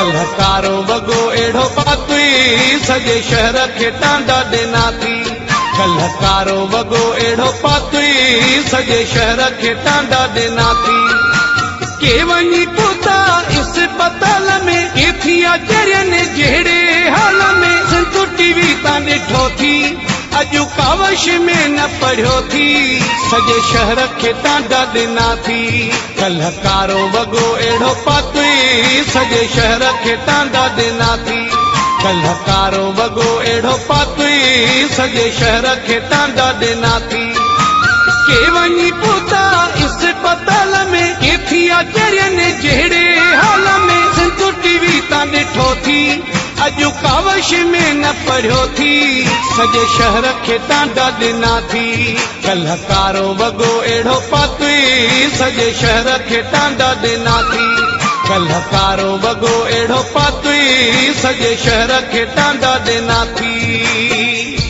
कलहकारो वगो एड़ो पातुई सजे शहर के टांडा देना थी। कलहकारो वगो एड़ो पातुई सजे शहर के टांडा देना थी। के वनी पुता इस पताल में एथिया चरियन जेड़े हाल में संतु टीवी ता डिठो थी। अजु कावश में न पढ़ियो थी सजे शहर के टांडा देना थी। कलहकारो वगो एड़ो पातुई सजे शहर के टांडा देना थी। कलहकारो वगो एड़ो पातुई सजे शहर के टांडा देना थी। के वनी पुता इस पताल में एथिया चरियन जेड़े हाल में संतु टीवी ता डिठो थी। अजु कावश में न पढ़ियो थी सजे शहर के टांडा देना थी। कलहकारो वगो एड़ो पातुई सजे शहर के टांडा देना थी। कलहकारो वगो एड़ो पातुई सजे शहर के टांडा देना थी।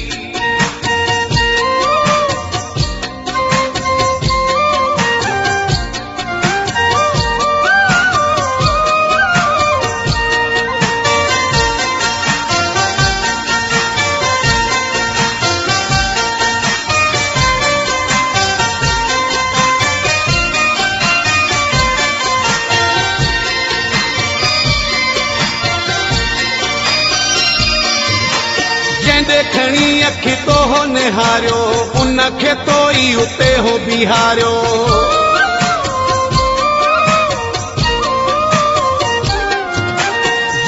देखनी अखी तो हो निहारियो उनखे तो ही उते हो बिहारियो।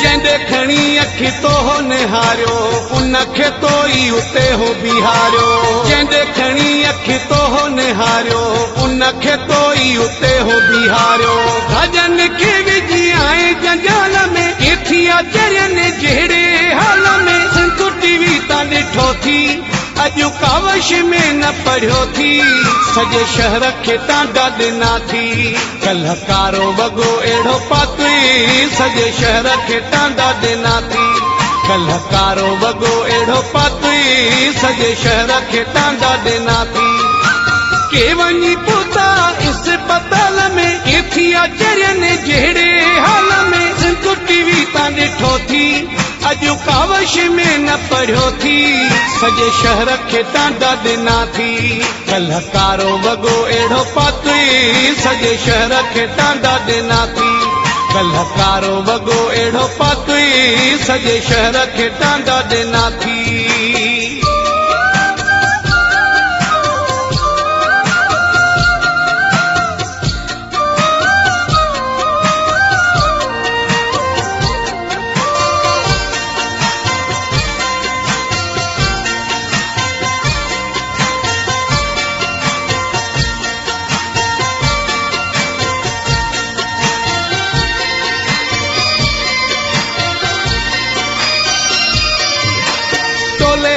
जै देखनी अखी तो हो निहारियो उनखे तो ही उते हो बिहारियो। जै देखनी अखी तो हो निहारियो उनखे तो ही उते हो बिहारियो। भजन के विजी आए जंजाल में एथिया चरियन जेड़े हाल में संतु टीवी ता डिठो थी। अजु कावश में न पढ़ियो थी सजे शहर के टांडा देना थी। कलहकारो वगो एड़ो पातुई सजे शहर के टांडा देना थी। कलहकारो वगो एड़ो पातुई सजे शहर के टांडा देना थी। के वनी पुता इस पताल में एथिया चरियन जेड़े हाल में संतु टीवी ता डिठो थी। अजु कावश में न पढ़ियो थी सजे शहर के टांडा देना थी। कलहकारो वगो एड़ो पातुई सजे शहर के टांडा देना थी। कलहकारो वगो एड़ो पातुई सजे शहर के टांडा देना थी।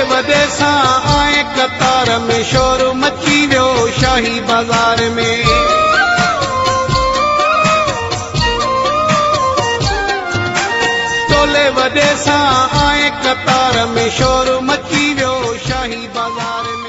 वदे सा आए कतार में शोर मची वियो शाही बाजार में। टोले वदे सा आए कतार में शोर मची वियो शाही बाजार में।